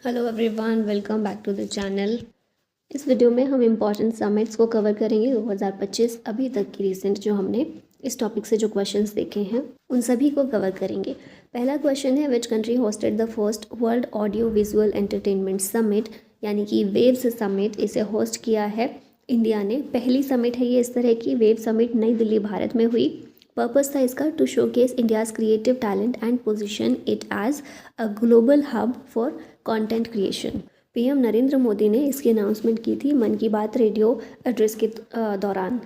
Hello everyone, welcome back to the channel. इस video में हम इम्पॉर्टेंट समिट्स को कवर करेंगे 2025 अभी तक की रिसेंट जो हमने इस टॉपिक से जो क्वेश्चंस देखे हैं उन सभी को कवर करेंगे। पहला क्वेश्चन है, which country hosted the first world audio visual entertainment summit, यानी कि वेव्स समिट। इसे होस्ट किया है इंडिया ने। पहली समिट है ये इस तरह की। वेव समिट नई दिल्ली भारत में हुई। पर्पस था इसका to showcase India's creative talent and position it as a global hub for content creation. PM Narendra Modi ने इसकी अनाउंसमेंट की थी मन की बात रेडियो एड्रेस के दौरान।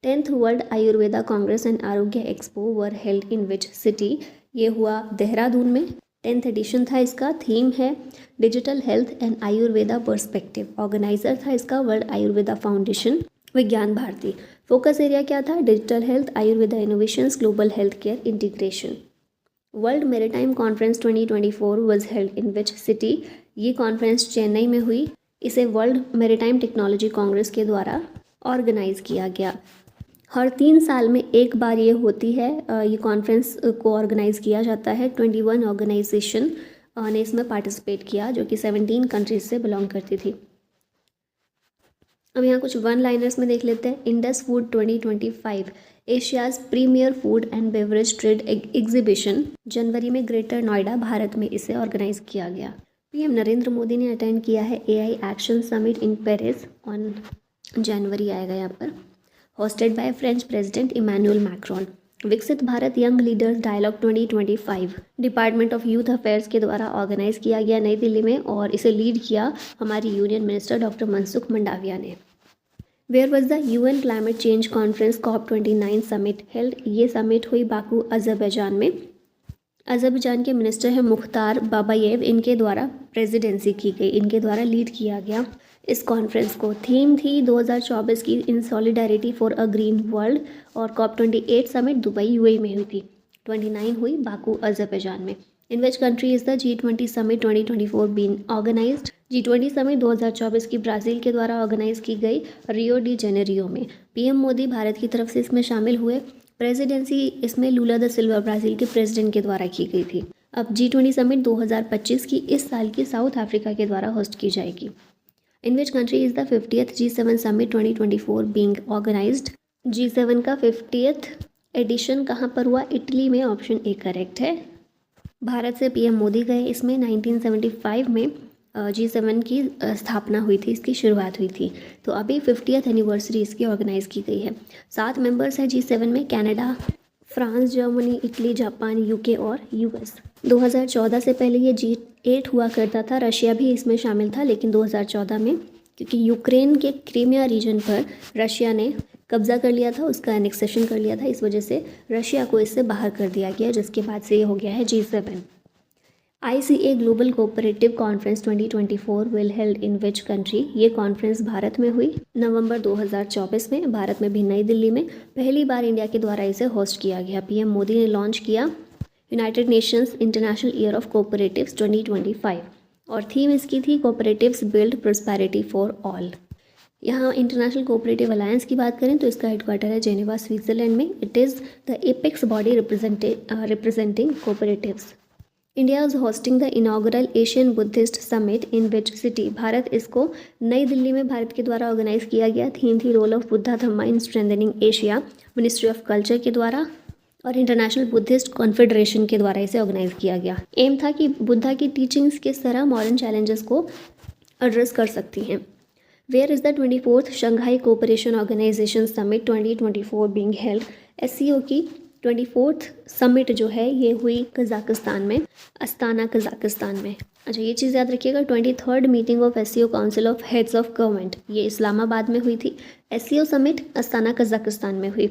10th World Ayurveda Congress and Arogya Expo were held in which city. ये हुआ देहरादून में। 10th एडिशन था इसका। थीम है digital health and Ayurveda perspective. Organiser था इसका वर्ल्ड आयुर्वेदा फाउंडेशन, विज्ञान भारती। फोकस एरिया क्या था? Digital health, Ayurveda innovations, global health care integration. World maritime conference 2024 was held in which city. ये कॉन्फ्रेंस चेन्नई में हुई। इसे वर्ल्ड मैरीटाइम टेक्नोलॉजी कांग्रेस के द्वारा ऑर्गेनाइज किया गया। हर 3 साल में एक बार ये होती है। ये कॉन्फ्रेंस को ऑर्गेनाइज किया जाता है। 21 ऑर्गेनाइजेशन ने इसमें पार्टिसिपेट किया जो कि 17 कंट्रीज से बिलोंग करती थी। अब यहाँ कुछ वन लाइनर्स में देख लेते हैं। Indus Food 2025 Asia's premier food and beverage trade exhibition. जनवरी में ग्रेटर नोएडा भारत में इसे ऑर्गेनाइज किया गया। पीएम नरेंद्र मोदी ने अटेंड किया है AI Action Summit in Paris on January आएगा यहाँ पर। Hosted by French president Emmanuel Macron. Viksit Bharat Young Leaders Dialogue 2025 Department of Youth Affairs के द्वारा ऑर्गेनाइज किया गया नई दिल्ली में, और इसे लीड किया हमारी union minister doctor Mansukh Mandaviya ने। Where was the UN climate change conference COP29 summit held. ये समिट हुई बाकू अजरबैजान में। अजरबैजान के मिनिस्टर हैं मुख्तार बाबायेव। इनके द्वारा प्रेसिडेंसी की गई, इनके द्वारा लीड किया गया इस कॉन्फ्रेंस को। थीम थी 2024 की in solidarity for a green world. और COP28 समिट दुबई यूएई में हुई थी। 29 हुई बाकू अजरबैजान में। In which country is the G20 summit 2024 been organised. G20 summit 2024 की ब्राज़ील के द्वारा ऑर्गेनाइज की गई रियो डी जेनेरियो में। पीएम मोदी भारत की तरफ से इसमें शामिल हुए। प्रेसिडेंसी इसमें लूला द सिल्वा ब्राज़ील के प्रेसिडेंट के द्वारा की गई थी। अब G20 समिट 2025 की इस साल की साउथ अफ्रीका के द्वारा होस्ट की जाएगी। In which country is the 50th G7 summit 2024 being organised. G7 का 50th एडिशन कहाँ पर हुआ? इटली में। ऑप्शन ए करेक्ट है। भारत से पीएम मोदी गए इसमें। 1975 में G7 की स्थापना हुई थी, इसकी शुरुआत हुई थी। तो अभी 50th एनिवर्सरी इसकी ऑर्गेनाइज की गई है। 7 मेंबर्स हैं G7 में, Canada, France, Germany, Italy, Japan, UK और यूएस। 2014 से पहले ये G8 हुआ करता था। रशिया भी इसमें शामिल था, लेकिन 2014 में क्योंकि यूक्रेन के क्रीमिया रीजन पर रशिया ने कब्जा कर लिया था, उसका एनेक्सेशन कर लिया था, इस वजह से रशिया को इससे बाहर कर दिया गया, जिसके बाद से ये हो गया है G7। ICA global cooperative conference 2024 will held in which country. ये कॉन्फ्रेंस भारत में हुई नवंबर 2024 में। भारत में भी नई दिल्ली में पहली बार इंडिया के द्वारा इसे होस्ट किया गया। पीएम मोदी ने लॉन्च किया United Nations international year of cooperatives 2025, और थीम इसकी थी cooperatives build prosperity for all. यहाँ इंटरनेशनल कोऑपरेटिव अलायंस की बात करें तो इसका हेडक्वार्टर है जेनेवा, स्विट्जरलैंड में। It is the apex body representing cooperatives. India is hosting the inaugural Asian Buddhist summit in which city. Bharat इसको नई दिल्ली में भारत के द्वारा ऑर्गेनाइज किया गया। थीम थी role of Buddha Dhamma in strengthening Asia, Ministry of Culture के द्वारा और इंटरनेशनल बुद्धिस्ट कॉन्फेडरेशन के द्वारा इसे ऑर्गेनाइज किया गया। एम था कि बुद्धा की टीचिंग्स किस तरह मॉडर्न चैलेंजेस को एड्रेस कर सकती हैं। Where is the 24th Shanghai Cooperation Organisation summit 2024 being held. SCO की 24th समिट जो है ये हुई कज़ाकिस्तान में, अस्ताना कज़ाकिस्तान में। अच्छा, ये चीज़ याद रखिएगा। 23rd meeting of SCO council of heads of government, ये इस्लामाबाद में हुई थी। SCO समिट अस्ताना कज़ाकिस्तान में हुई।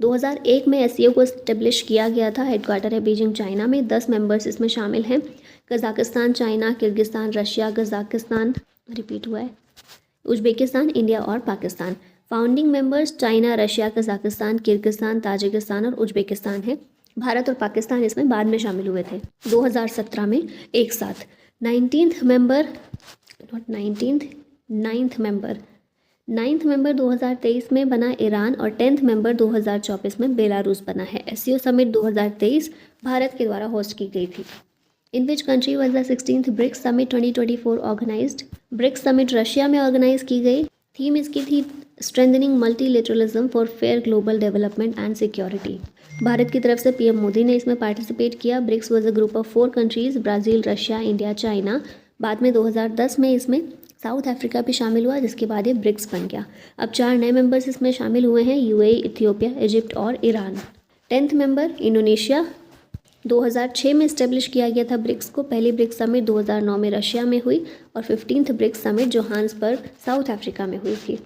2001 में SCO को इस्टेब्लिश किया गया था। हेडक्वार्टर है बीजिंग, चाइना में। 10 मेंबर्स इसमें शामिल हैं। Kazakhstan, China, Kyrgyzstan, Russia, Kazakhstan, repeat हुआ है, उज्बेकिस्तान, इंडिया और Pakistan. Founding members China, Russia, Kazakhstan, Kyrgyzstan, Tajikistan और उज्बेकिस्तान है। भारत और पाकिस्तान इसमें बाद में शामिल हुए थे 2017 में एक साथ। 19th member, not 19th, 9th member 2023 में बना ईरान, और 10th मेंबर 2024 में बेलारूस बना है। SCO समिट 2023 भारत के द्वारा होस्ट की गई थी। In which country was the 16th BRICS summit 2024 organised? BRICS summit Russia में ऑर्गेनाइज की गई। थीम इसकी थी strengthening multilateralism for fair global development and security. Bharat की तरफ से पीएम मोदी ने इसमें पार्टिसिपेट किया। BRICS was a group of 4 countries, Brazil, Russia, India, China. बाद में 2010 में इसमें साउथ अफ्रीका भी शामिल हुआ, जिसके बाद ये ब्रिक्स बन गया। अब 4 नए मेंबर्स इसमें शामिल हुए हैं, यूएई, इथियोपिया, इजिप्ट और ईरान। 10th मेंबर इंडोनेशिया 2006 में इस्टेब्लिश किया गया था ब्रिक्स को। पहली ब्रिक्स समिट 2009 में रशिया में हुई और 15th BRICS summit Johannesburg South Africa में हुई थी।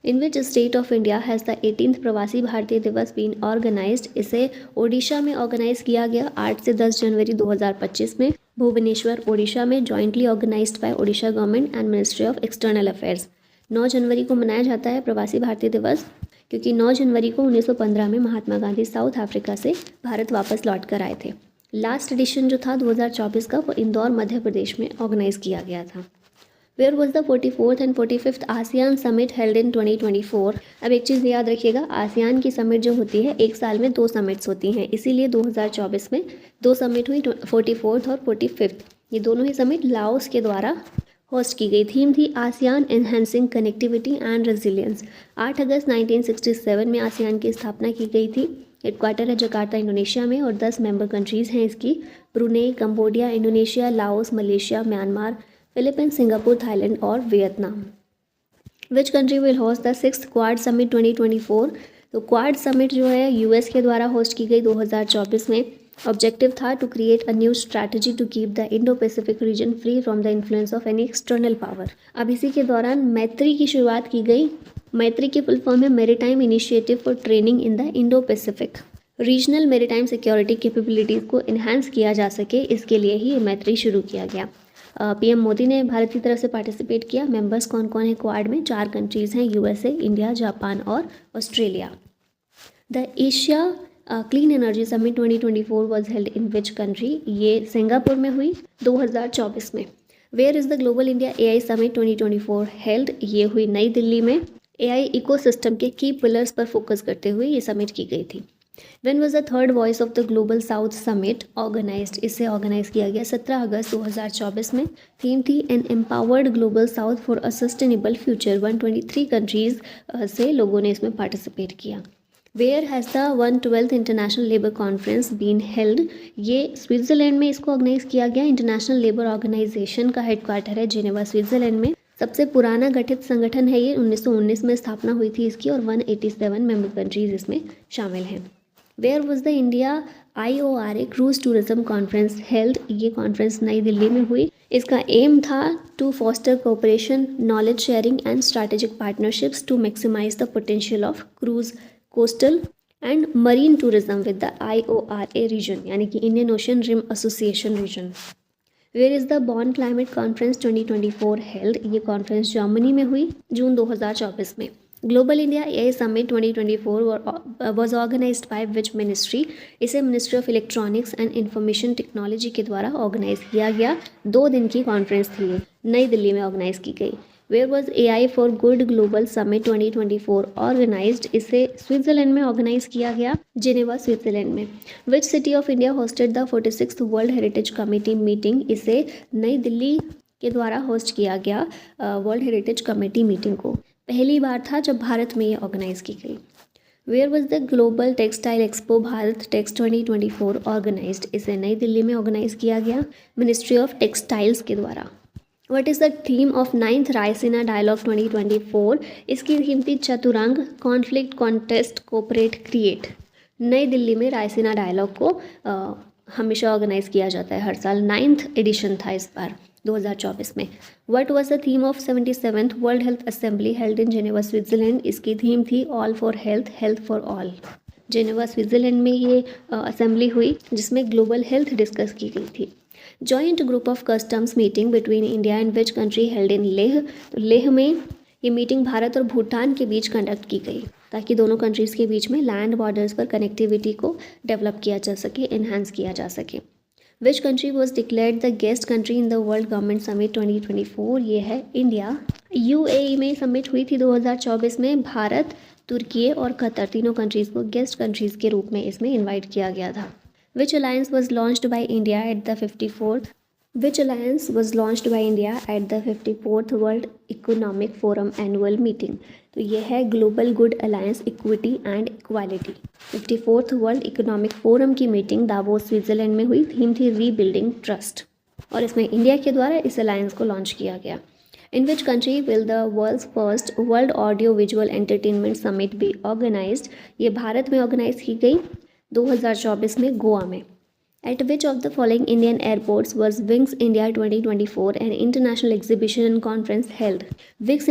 In which state of India has the 18th Pravasi भारतीय दिवस बीन ऑर्गेनाइज्ड? इसे ओडिशा में ऑर्गेनाइज किया गया 8 से 10 जनवरी 2025 में भुवनेश्वर, ओडिशा में, jointly organised by Odisha government and Ministry of External Affairs. 9 जनवरी को मनाया जाता है प्रवासी भारतीय दिवस, क्योंकि 9 जनवरी को 1915 में महात्मा गांधी साउथ अफ्रीका से भारत वापस लौट कर आए थे। लास्ट एडिशन जो था 2024 का, वो इंदौर मध्य प्रदेश में ऑर्गेनाइज किया गया था। Where was the 44th and 45th ASEAN summit held in 2024? अब एक चीज़ याद रखिएगा, आसियान की समिट जो होती है एक साल में 2 समिट्स होती हैं, इसीलिए 2024 में 2 समिट हुई, 44th और 45th। ये दोनों ही समिट लाओस के द्वारा होस्ट की गई। थीम थी ASEAN enhancing connectivity and resilience. 8 अगस्त 1967 में आसियान की स्थापना की गई थी। हेडक्वार्टर है जकार्ता, इंडोनेशिया में, और 10 मेंबर कंट्रीज़ हैं इसकी, Brunei, Cambodia, Indonesia, Laos, Malaysia, Myanmar, Philippines, Singapore, Thailand और Vietnam. Which country will host the 6th Quad summit 2024? तो क्वाड समिट जो है यूएस के द्वारा होस्ट की गई 2024 में। ऑब्जेक्टिव था to create a new strategy to keep the Indo Pacific region free from the influence of any external power. अब इसी के दौरान मैत्री की शुरुआत की गई। मैत्री की फुल फॉर्म है maritime initiative for training in the Indo Pacific. Regional maritime security capabilities को इन्हांस किया जा सके, इसके लिए ही ये मैत्री शुरू किया गया। पीएम मोदी ने भारत की तरफ से पार्टिसिपेट किया। मेंबर्स कौन कौन है क्वाड में? 4 कंट्रीज़ हैं, यूएसए, इंडिया, जापान और Australia. The Asia clean energy summit 2024 was held in which country? ये सिंगापुर में हुई 2024 में। Where is the global India AI summit 2024 held? ये हुई नई दिल्ली में। एआई इकोसिस्टम के की पिलर्स पर फोकस करते हुए ये समिट की गई थी। When was the 3rd voice of the global south summit organised? इसे ऑर्गेनाइज किया गया 17 अगस्त 2024 में। थीम थी an empowered global south for a sustainable future. 123 countries से लोगों ने इसमें पार्टिसिपेट किया। Where has the 112th international labour conference been held? ये स्विट्ज़रलैंड में इसको ऑर्गेनाइज किया गया। इंटरनेशनल लेबर ऑर्गेनाइजेशन का हेडक्वार्टर है जेनेवा, स्विट्ज़रलैंड में। सबसे पुराना गठित संगठन है ये, 1919 में स्थापना हुई थी इसकी, और 187 मेंबर कंट्रीज़ इसमें शामिल हैं। Where was the India IORA cruise tourism conference held? ये कॉन्फ्रेंस नई दिल्ली में हुई। इसका एम था to foster cooperation, knowledge sharing and strategic partnerships to maximise the potential of cruise, coastal and marine tourism with the IORA region, यानी कि Indian Ocean Rim Association region. Where is the Bonn climate conference 2024 held? ये conference Germany में हुई June 2024 में। Global India AI summit 2024 was organised by which ministry? इसे ministry of electronics and information technology के द्वारा organise किया गया। 2 दिन की कॉन्फ्रेंस थी ये, नई दिल्ली में ऑर्गेनाइज की गई। Where was AI for good global summit 2024 organised? इसे स्विट्ज़रलैंड में ऑर्गेनाइज किया गया, जेनेवा, स्विट्ज़रलैंड में। Which city of India hosted the 46th world heritage committee meeting? इसे नई दिल्ली के द्वारा होस्ट किया गया वर्ल्ड हेरिटेज कमेटी मीटिंग को। पहली बार था जब भारत में ये ऑर्गेनाइज की गई। Where was the global textile expo Bharat Tex 2024 organised? इसे नई दिल्ली में ऑर्गेनाइज किया गया, मिनिस्ट्री ऑफ टेक्सटाइल्स के द्वारा। What is the theme of 9th Raisina dialogue 2024? इसकी थीम थी Chaturanga, conflict, contest, cooperate, create. New Delhi में रायसीना डायलॉग को हमेशा ऑर्गेनाइज किया जाता है हर साल। 9th एडिशन था इस बार 2024 में। What was the theme of 77th world health assembly held in Geneva, Switzerland? इसकी थीम थी all for health, health for all. Geneva, Switzerland में ये असेंबली हुई जिसमें ग्लोबल हेल्थ डिस्कस की गई थी। Joint group of customs meeting between India and which country held in Leh? तो लेह में ये मीटिंग भारत और भूटान के बीच कंडक्ट की गई ताकि दोनों कंट्रीज़ के बीच में लैंड बॉर्डर्स पर कनेक्टिविटी को डेवलप किया जा सके, इन्हांस किया जा सके। विच country was declared the guest country in the world government summit 2024? ये है इंडिया। UAE में समिट हुई थी 2024 में। भारत, तुर्की और कतर, तीनों कंट्रीज़ को गेस्ट कंट्रीज़ के रूप में इसमें इन्वाइट किया गया था। Which alliance was launched by India at the 54th Which alliance was launched by India at the 54th World Economic Forum annual meeting? तो ये है global good alliance equity and equality. 54th world economic forum की meeting Davos Switzerland में हुई। Theme थी rebuilding trust और इसमें India के द्वारा इस अलायंस को लॉन्च किया गया। In which country will the world's first world audio visual entertainment summit be organised? ये भारत में ऑर्गेनाइज की गई 2024 में गोवा में। At which of the following Indian airports was Wings India 2024 an international exhibition and conference held? Wings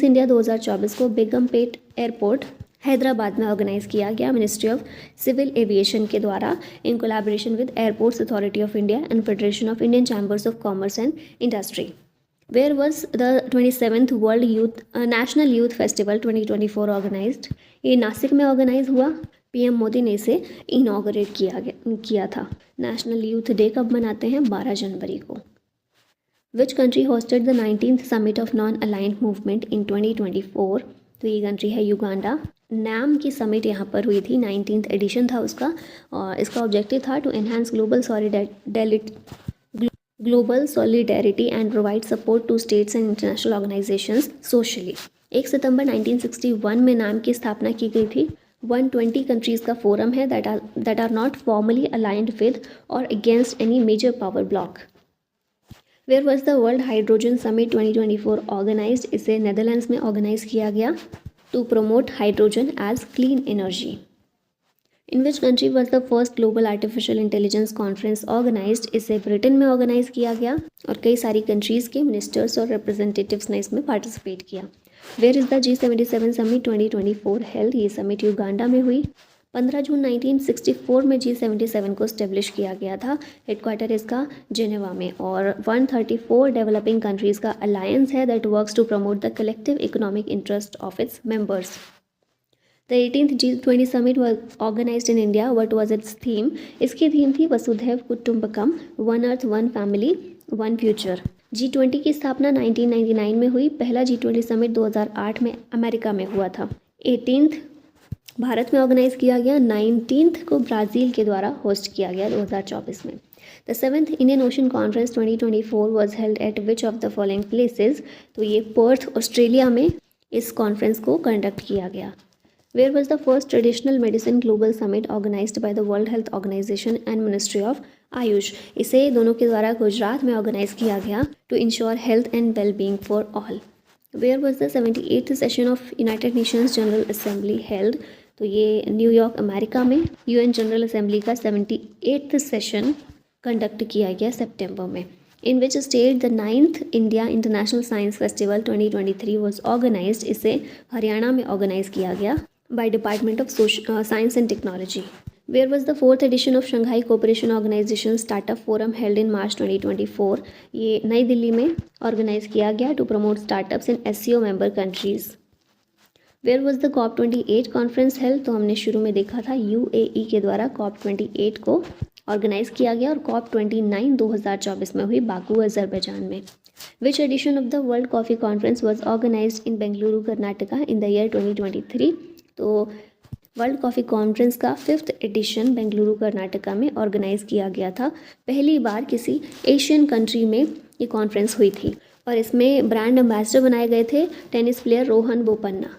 India 2024 को Begumpet airport Hyderabad में organise किया गया मिनिस्ट्री ऑफ सिविल एविएशन के द्वारा in collaboration with airports authority of India and federation of Indian chambers of commerce and industry. Where was the 27th World National Youth Festival 2024 organised? ये नासिक में organise हुआ। PM Modi ने इसे inaugurate किया था। National youth day कब मनाते हैं? 12 जनवरी को। Which country hosted the 19th summit of non aligned movement in 2024? तो ये कंट्री है युगांडा। नैम की समिट यहाँ पर हुई थी, 19th एडिशन था उसका और इसका ऑब्जेक्टिव था to enhance global solidarity and provide support to states and international organisations socially. 1 सितंबर 1961 में नैम की स्थापना की गई थी। 120 कंट्रीज़ का फोरम है that are not formally aligned with or against any major power bloc. Where was the world hydrogen summit 2024 organised? इसे नेदरलैंड्स में ऑर्गेनाइज किया गया to promote hydrogen as clean energy. In which country was the first global artificial intelligence conference organised? इसे Britain में organise किया गया और कई सारी कंट्रीज़ के मिनिस्टर्स और रिप्रेजेंटेटिव्स ने इसमें पार्टिसिपेट किया। Where is the G77 summit 2024 held? ये समिट युगांडा में हुई। 15 जून 1964 में G77 को स्टेब्लिश किया गया था। हेडक्वार्टर इसका जेनेवा में और 134 डेवलपिंग कंट्रीज़ का अलायंस है that works to promote the collective economic interest of its members. The 18th G20 summit was organised in India. What was its theme? इसकी थीम थी Vasudhaiva Kutumbakam, one earth one family one future. G20 की स्थापना 1999 में हुई। पहला G20 summit 2008 में America में हुआ था। 18th भारत में ऑर्गेनाइज किया गया। 19th को ब्राज़ील के द्वारा होस्ट किया गया 2024 में। The 7th Indian ocean conference 2024 was held at which of the following places? तो ये पर्थ ऑस्ट्रेलिया में इस कॉन्फ्रेंस को कंडक्ट किया गया। Where was the first traditional medicine global summit organised by the World Health Organisation and Ministry of Ayush? इसे दोनों के द्वारा गुजरात में ऑर्गेनाइज किया गया to ensure health and wellbeing for all. Where was the 78th session of United Nations General Assembly held? तो ये New York America में यूएन जनरल असेंबली का 78th सेशन कंडक्ट किया गया सितंबर में। In which state the 9th India international science festival 2023 was organised? इसे हरियाणा में ऑर्गेनाइज किया गया by Department of Science and Technology. Where was the 4th edition of Shanghai Cooperation Organization Startup Forum held in March 2024? ये नई दिल्ली में organise किया गया to promote startups in SCO member countries. Where was the COP28 conference held? तो हमने शुरू में देखा था UAE के द्वारा COP28 को ऑर्गेनाइज किया गया और COP29 2024 में हुई बाकू अजरबैजान में। Which edition of the World Coffee Conference was organized in Bengaluru, Karnataka in the year 2023? तो वर्ल्ड कॉफ़ी कॉन्फ्रेंस का 5th एडिशन बेंगलुरु कर्नाटका में ऑर्गेनाइज किया गया था। पहली बार किसी एशियन कंट्री में ये कॉन्फ्रेंस हुई थी और इसमें ब्रांड एम्बेसडर बनाए गए थे tennis player Rohan Bopanna.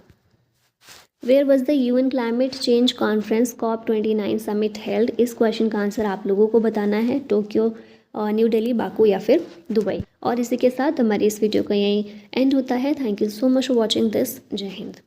Where was the UN climate change conference COP29 summit held? इस क्वेश्चन का आंसर आप लोगों को बताना है। टोक्यो, न्यू दिल्ली, बाकू या फिर दुबई। और इसी के साथ हमारी इस वीडियो का यहीं एंड होता है। Thank you so much for watching this. जय हिंद।